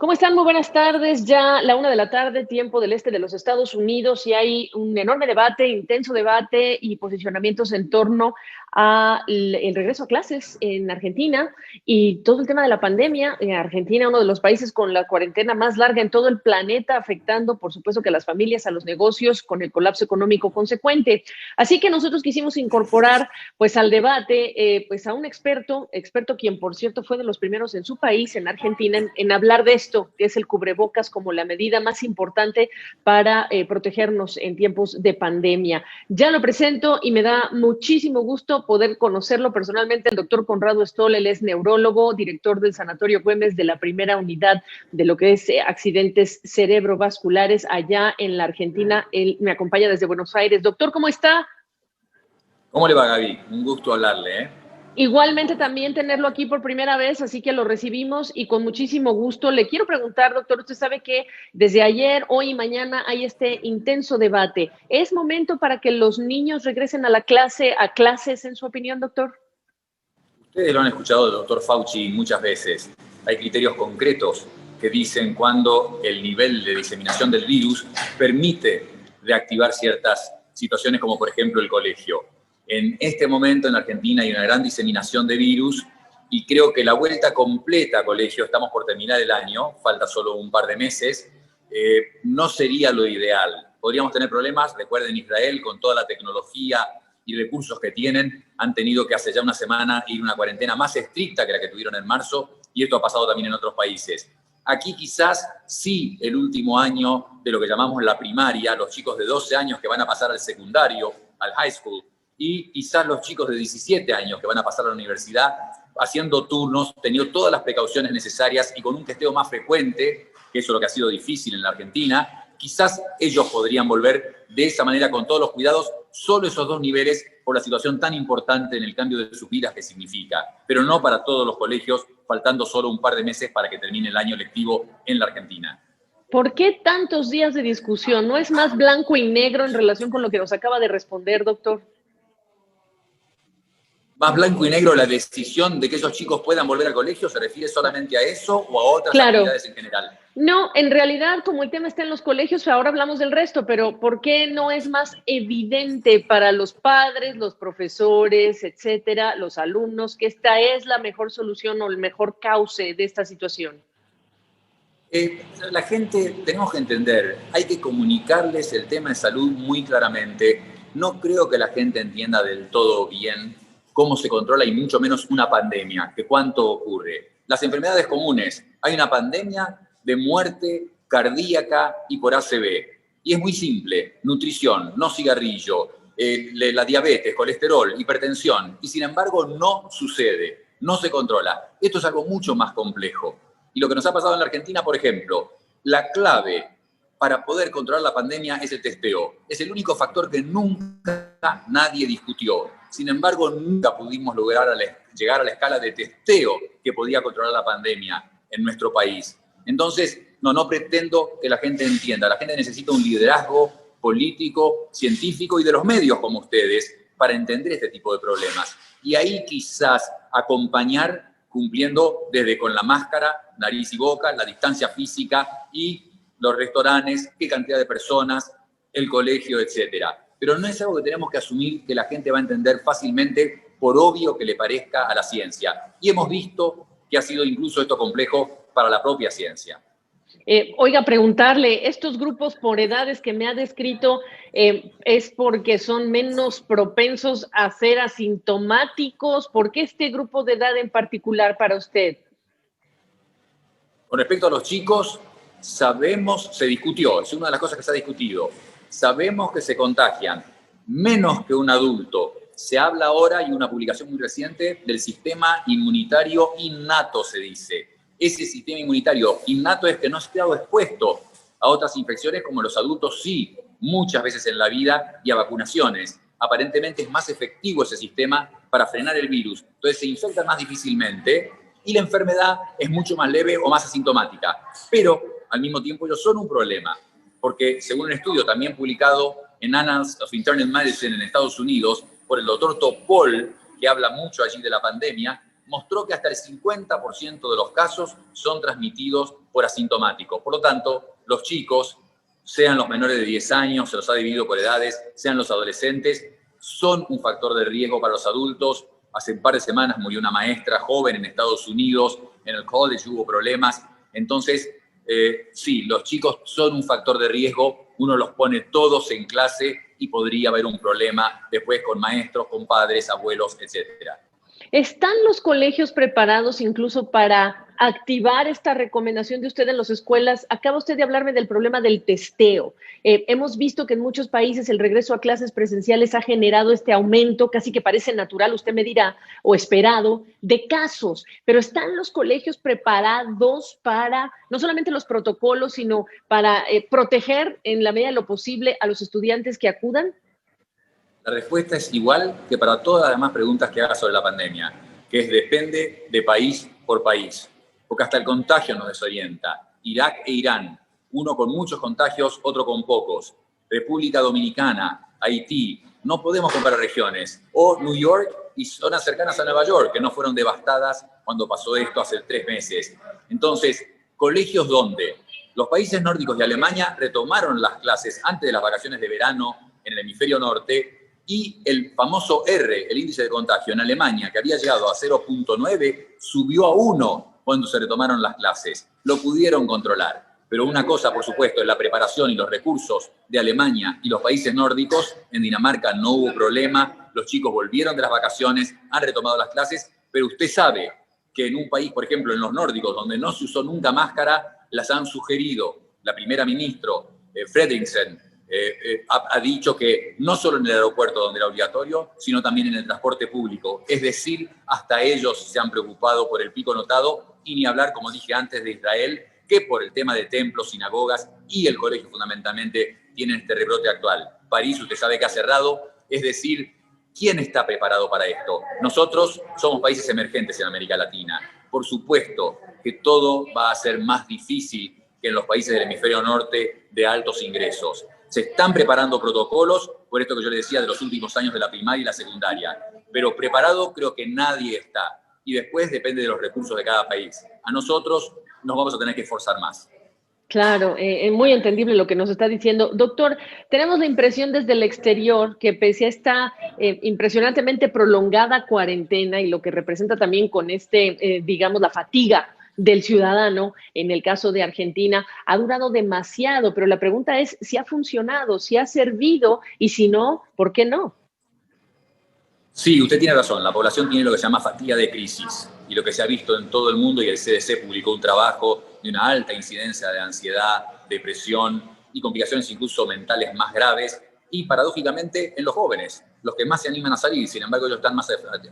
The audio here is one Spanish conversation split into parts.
¿Cómo están? Muy buenas tardes. Ya la 1 de la tarde, tiempo del este de los Estados Unidos, y hay un enorme debate, intenso debate y posicionamientos en torno a el regreso a clases en Argentina y todo el tema de la pandemia. Argentina, uno de los países con la cuarentena más larga en todo el planeta, afectando, por supuesto, que a las familias, a los negocios, con el colapso económico consecuente. Así que nosotros quisimos incorporar, pues, al debate, pues, a un experto quien, por cierto, fue de los primeros en su país, en Argentina, en hablar de esto, que es el cubrebocas como la medida más importante para protegernos en tiempos de pandemia. Ya lo presento y me da muchísimo gusto poder conocerlo personalmente, el doctor Conrado Stoll. Él es neurólogo, director del Sanatorio Güemes de la primera unidad de lo que es accidentes cerebrovasculares allá en la Argentina. Él me acompaña desde Buenos Aires. Doctor, ¿cómo está? ¿Cómo le va, Gaby? Un gusto hablarle, ¿eh? Igualmente también tenerlo aquí por primera vez, así que lo recibimos y con muchísimo gusto. Le quiero preguntar, doctor, usted sabe que desde ayer, hoy y mañana hay este intenso debate. ¿Es momento para que los niños regresen a clases, en su opinión, doctor? Ustedes lo han escuchado del doctor Fauci muchas veces. Hay criterios concretos que dicen cuándo el nivel de diseminación del virus permite reactivar ciertas situaciones, como por ejemplo el colegio. En este momento en Argentina hay una gran diseminación de virus y creo que la vuelta completa a colegio, estamos por terminar el año, falta solo un par de meses, no sería lo ideal. Podríamos tener problemas, recuerden Israel, con toda la tecnología y recursos que tienen, han tenido que hace ya una semana ir a una cuarentena más estricta que la que tuvieron en marzo, y esto ha pasado también en otros países. Aquí quizás sí el último año de lo que llamamos la primaria, los chicos de 12 años que van a pasar al secundario, al high school, y quizás los chicos de 17 años que van a pasar a la universidad, haciendo turnos, teniendo todas las precauciones necesarias y con un testeo más frecuente, que eso es lo que ha sido difícil en la Argentina, quizás ellos podrían volver de esa manera con todos los cuidados, solo esos dos niveles por la situación tan importante en el cambio de sus vidas que significa, pero no para todos los colegios, faltando solo un par de meses para que termine el año lectivo en la Argentina. ¿Por qué tantos días de discusión? ¿No es más blanco y negro en relación con lo que nos acaba de responder, doctor? ¿Más blanco y negro la decisión de que esos chicos puedan volver al colegio? ¿Se refiere solamente a eso o a otras Claro. actividades en general? No, en realidad, como el tema está en los colegios, ahora hablamos del resto, pero ¿por qué no es más evidente para los padres, los profesores, etcétera, los alumnos, que esta es la mejor solución o el mejor cauce de esta situación? La gente, tenemos que entender, hay que comunicarles el tema de salud muy claramente. No creo que la gente entienda del todo bien cómo se controla y mucho menos una pandemia, que cuánto ocurre. Las enfermedades comunes, hay una pandemia de muerte cardíaca y por ACV. Y es muy simple, nutrición, no cigarrillo, la diabetes, colesterol, hipertensión, y sin embargo no sucede, no se controla. Esto es algo mucho más complejo. Y lo que nos ha pasado en la Argentina, por ejemplo, la clave para poder controlar la pandemia es el testeo. Es el único factor que nunca nadie discutió. Sin embargo, nunca pudimos lograr llegar a la escala de testeo que podía controlar la pandemia en nuestro país. Entonces, no pretendo que la gente entienda. La gente necesita un liderazgo político, científico y de los medios como ustedes para entender este tipo de problemas. Y ahí quizás acompañar cumpliendo desde con la máscara, nariz y boca, la distancia física y los restaurantes, qué cantidad de personas, el colegio, etcétera. Pero no es algo que tenemos que asumir que la gente va a entender fácilmente, por obvio que le parezca a la ciencia. Y hemos visto que ha sido incluso esto complejo para la propia ciencia. Oiga, preguntarle, estos grupos por edades que me ha descrito, ¿es porque son menos propensos a ser asintomáticos? ¿Por qué este grupo de edad en particular para usted? Con respecto a los chicos, sabemos, se discutió, es una de las cosas que se ha discutido, sabemos que se contagian menos que un adulto. Se habla ahora, y una publicación muy reciente, del sistema inmunitario innato, se dice. Ese sistema inmunitario innato es que no ha estado expuesto a otras infecciones como los adultos sí, muchas veces en la vida, y a vacunaciones. Aparentemente es más efectivo ese sistema para frenar el virus. Entonces se infecta más difícilmente y la enfermedad es mucho más leve o más asintomática. Pero al mismo tiempo ellos son un problema, porque según un estudio también publicado en Annals of Internal Medicine en Estados Unidos por el doctor Topol, que habla mucho allí de la pandemia, mostró que hasta el 50% de los casos son transmitidos por asintomáticos. Por lo tanto, los chicos, sean los menores de 10 años, se los ha dividido por edades, sean los adolescentes, son un factor de riesgo para los adultos. Hace un par de semanas murió una maestra joven en Estados Unidos, en el college hubo problemas. Entonces, sí, los chicos son un factor de riesgo, uno los pone todos en clase y podría haber un problema después con maestros, con padres, abuelos, etcétera. ¿Están los colegios preparados incluso para activar esta recomendación de usted en las escuelas? Acaba usted de hablarme del problema del testeo. Hemos visto que en muchos países el regreso a clases presenciales ha generado este aumento, casi que parece natural, usted me dirá, o esperado, de casos. Pero ¿están los colegios preparados para, no solamente los protocolos, sino para proteger en la medida de lo posible a los estudiantes que acudan? La respuesta es igual que para todas las demás preguntas que haga sobre la pandemia, que es depende de país por país, porque hasta el contagio nos desorienta. Irak e Irán, uno con muchos contagios, otro con pocos. República Dominicana, Haití, no podemos comparar regiones. O New York y zonas cercanas a Nueva York, que no fueron devastadas cuando pasó esto hace 3 meses. Entonces, ¿colegios dónde? Los países nórdicos y Alemania retomaron las clases antes de las vacaciones de verano en el hemisferio norte, y el famoso R, el índice de contagio en Alemania, que había llegado a 0.9, subió a 1 cuando se retomaron las clases. Lo pudieron controlar. Pero una cosa, por supuesto, es la preparación y los recursos de Alemania y los países nórdicos. En Dinamarca no hubo problema, los chicos volvieron de las vacaciones, han retomado las clases, pero usted sabe que en un país, por ejemplo, en los nórdicos, donde no se usó nunca máscara, las han sugerido. La primera ministra, Frederiksen, ha dicho que no solo en el aeropuerto donde era obligatorio, sino también en el transporte público. Es decir, hasta ellos se han preocupado por el pico notado, y ni hablar, como dije antes, de Israel, que por el tema de templos, sinagogas y el colegio fundamentalmente tienen este rebrote actual. París, usted sabe que ha cerrado, es decir, ¿quién está preparado para esto? Nosotros somos países emergentes en América Latina. Por supuesto que todo va a ser más difícil que en los países del hemisferio norte de altos ingresos. Se están preparando protocolos, por esto que yo le decía de los últimos años de la primaria y la secundaria, pero preparado creo que nadie está. Y después depende de los recursos de cada país. A nosotros nos vamos a tener que esforzar más. Claro, es muy entendible lo que nos está diciendo. Doctor, tenemos la impresión desde el exterior que pese a esta impresionantemente prolongada cuarentena y lo que representa también con digamos, la fatiga del ciudadano, en el caso de Argentina, ha durado demasiado, pero la pregunta es si ha funcionado, si ha servido y si no, ¿por qué no? Sí, usted tiene razón, la población tiene lo que se llama fatiga de crisis y lo que se ha visto en todo el mundo, y el CDC publicó un trabajo de una alta incidencia de ansiedad, depresión y complicaciones incluso mentales más graves, y paradójicamente en los jóvenes, los que más se animan a salir, sin embargo ellos están más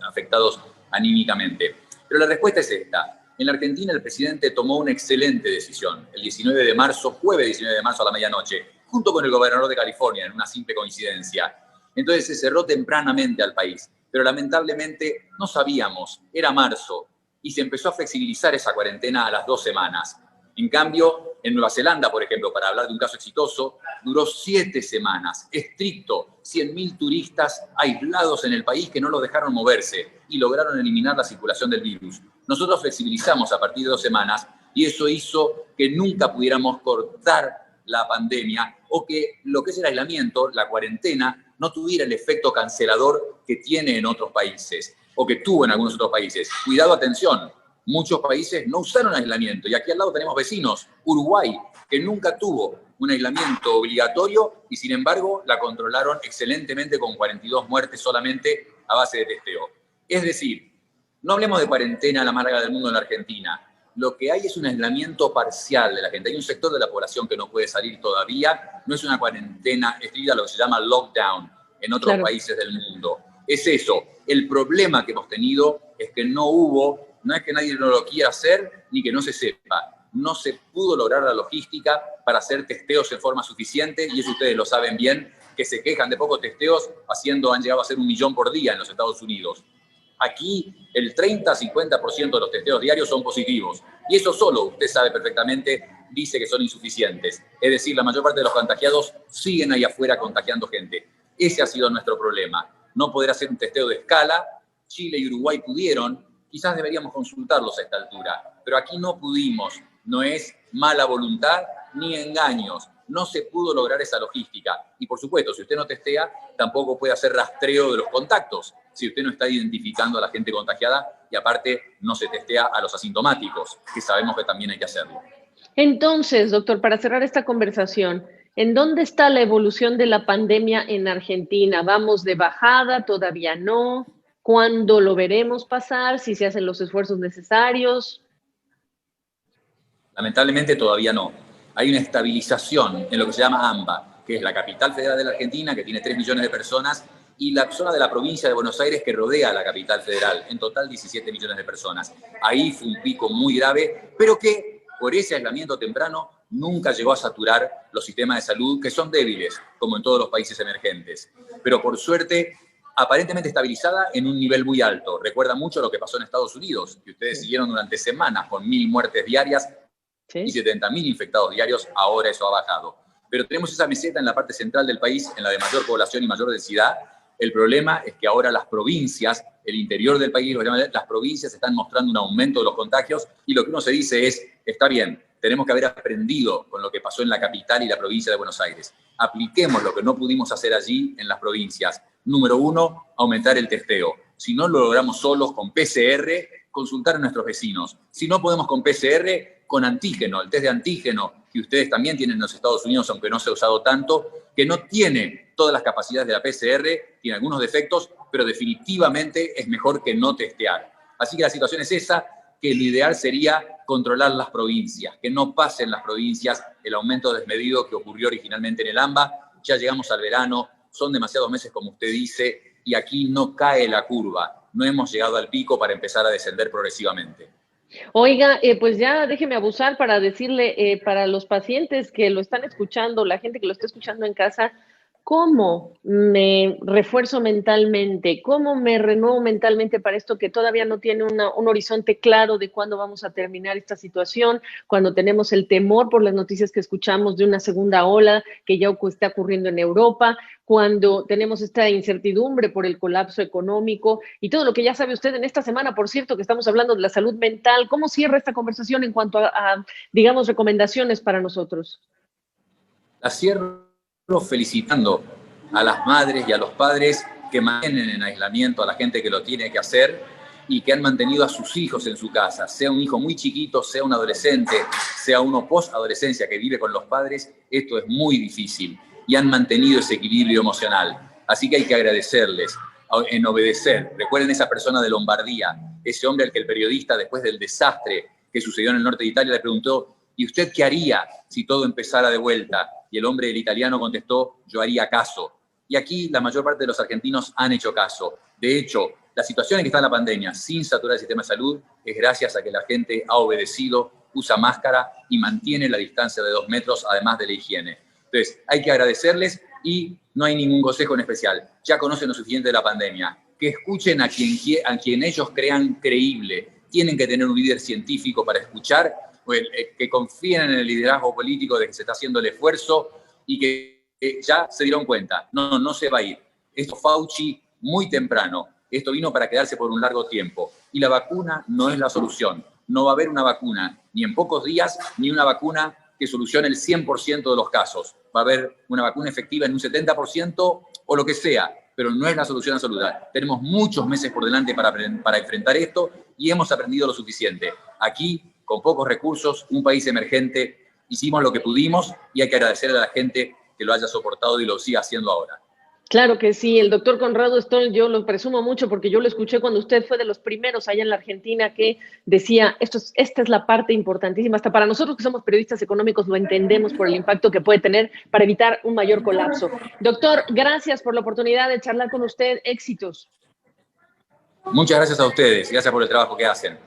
afectados anímicamente. Pero la respuesta es esta. En la Argentina el presidente tomó una excelente decisión el 19 de marzo, jueves 19 de marzo a la medianoche, junto con el gobernador de California, en una simple coincidencia. Entonces se cerró tempranamente al país, pero lamentablemente no sabíamos, era marzo, y se empezó a flexibilizar esa cuarentena a las 2 semanas. En cambio, en Nueva Zelanda, por ejemplo, para hablar de un caso exitoso, duró 7 semanas, estricto, 100.000 turistas aislados en el país que no los dejaron moverse y lograron eliminar la circulación del virus. Nosotros flexibilizamos a partir de 2 semanas y eso hizo que nunca pudiéramos cortar la pandemia, o que lo que es el aislamiento, la cuarentena, no tuviera el efecto cancelador que tiene en otros países, o que tuvo en algunos otros países. Cuidado, atención, muchos países no usaron aislamiento, y aquí al lado tenemos vecinos, Uruguay, que nunca tuvo un aislamiento obligatorio y sin embargo la controlaron excelentemente con 42 muertes solamente a base de testeo. Es decir, no hablemos de cuarentena la más larga del mundo en la Argentina. Lo que hay es un aislamiento parcial de la gente. Hay un sector de la población que no puede salir todavía. No es una cuarentena estricta, lo que se llama lockdown en otros países del mundo. Es eso. El problema que hemos tenido es que no es que nadie no lo quiera hacer ni que no se sepa. No se pudo lograr la logística para hacer testeos en forma suficiente, y eso ustedes lo saben bien, que se quejan de pocos testeos, han llegado a ser 1 millón por día en los Estados Unidos. Aquí el 30-50% de los testeos diarios son positivos. Y eso solo, usted sabe perfectamente, dice que son insuficientes. Es decir, la mayor parte de los contagiados siguen ahí afuera contagiando gente. Ese ha sido nuestro problema. No poder hacer un testeo de escala. Chile y Uruguay pudieron, quizás deberíamos consultarlos a esta altura, pero aquí no pudimos, no es mala voluntad ni engaños, no se pudo lograr esa logística. Y por supuesto, si usted no testea, tampoco puede hacer rastreo de los contactos, si usted no está identificando a la gente contagiada y aparte no se testea a los asintomáticos, que sabemos que también hay que hacerlo. Entonces, doctor, para cerrar esta conversación, ¿en dónde está la evolución de la pandemia en Argentina? ¿Vamos de bajada? ¿Todavía no? ¿Cuándo lo veremos pasar? ¿Si se hacen los esfuerzos necesarios? Lamentablemente todavía no. Hay una estabilización en lo que se llama AMBA, que es la capital federal de la Argentina, que tiene 3 millones de personas, y la zona de la provincia de Buenos Aires que rodea a la capital federal, en total 17 millones de personas. Ahí fue un pico muy grave, pero que por ese aislamiento temprano nunca llegó a saturar los sistemas de salud, que son débiles, como en todos los países emergentes. Pero por suerte, aparentemente estabilizada en un nivel muy alto. Recuerda mucho lo que pasó en Estados Unidos, que ustedes siguieron durante semanas con 1.000 muertes diarias y 70.000 infectados diarios. Ahora eso ha bajado. Pero tenemos esa meseta en la parte central del país, en la de mayor población y mayor densidad. El problema es que ahora las provincias, el interior del país, las provincias están mostrando un aumento de los contagios y lo que uno se dice es, está bien, tenemos que haber aprendido con lo que pasó en la capital y la provincia de Buenos Aires. Apliquemos lo que no pudimos hacer allí en las provincias. Número 1, aumentar el testeo. Si no lo logramos solos con PCR, consultar a nuestros vecinos. Si no podemos con PCR, con antígeno, el test de antígeno que ustedes también tienen en los Estados Unidos, aunque no se ha usado tanto, que no tiene todas las capacidades de la PCR, tiene algunos defectos, pero definitivamente es mejor que no testear. Así que la situación es esa, que lo ideal sería controlar las provincias, que no pasen las provincias el aumento desmedido que ocurrió originalmente en el AMBA. Ya llegamos al verano, son demasiados meses, como usted dice, y aquí no cae la curva. No hemos llegado al pico para empezar a descender progresivamente. Oiga, pues ya déjeme abusar para decirle para los pacientes que lo están escuchando, la gente que lo está escuchando en casa, ¿cómo me refuerzo mentalmente? ¿Cómo me renuevo mentalmente para esto que todavía no tiene un horizonte claro de cuándo vamos a terminar esta situación? Cuando tenemos el temor por las noticias que escuchamos de una segunda ola que ya está ocurriendo en Europa, cuando tenemos esta incertidumbre por el colapso económico y todo lo que ya sabe usted en esta semana, por cierto, que estamos hablando de la salud mental. ¿Cómo cierra esta conversación en cuanto a digamos, recomendaciones para nosotros? La cierro felicitando a las madres y a los padres que mantienen en aislamiento a la gente que lo tiene que hacer y que han mantenido a sus hijos en su casa, sea un hijo muy chiquito, sea un adolescente, sea uno post-adolescencia que vive con los padres. Esto es muy difícil y han mantenido ese equilibrio emocional. Así que hay que agradecerles, en obedecer. Recuerden esa persona de Lombardía, ese hombre al que el periodista, después del desastre que sucedió en el norte de Italia, le preguntó: ¿y usted qué haría si todo empezara de vuelta? Y el hombre, el italiano, contestó: yo haría caso. Y aquí la mayor parte de los argentinos han hecho caso. De hecho, la situación en que está la pandemia, sin saturar el sistema de salud, es gracias a que la gente ha obedecido, usa máscara y mantiene la distancia de 2 metros, además de la higiene. Entonces, hay que agradecerles y no hay ningún consejo en especial. Ya conocen lo suficiente de la pandemia. Que escuchen a quien ellos crean creíble. Tienen que tener un líder científico para escuchar, que confíen en el liderazgo político de que se está haciendo el esfuerzo y que ya se dieron cuenta. No se va a ir. Esto Fauci muy temprano. Esto vino para quedarse por un largo tiempo. Y la vacuna no es la solución. No va a haber una vacuna ni en pocos días, ni una vacuna que solucione el 100% de los casos. Va a haber una vacuna efectiva en un 70% o lo que sea, pero no es la solución absoluta. Tenemos muchos meses por delante para enfrentar esto y hemos aprendido lo suficiente. Aquí, con pocos recursos, un país emergente, hicimos lo que pudimos y hay que agradecerle a la gente que lo haya soportado y lo siga haciendo ahora. Claro que sí, el doctor Conrado Stoll, yo lo presumo mucho porque yo lo escuché cuando usted fue de los primeros allá en la Argentina que decía, esta es la parte importantísima, hasta para nosotros que somos periodistas económicos lo entendemos por el impacto que puede tener para evitar un mayor colapso. Doctor, gracias por la oportunidad de charlar con usted, éxitos. Muchas gracias a ustedes, gracias por el trabajo que hacen.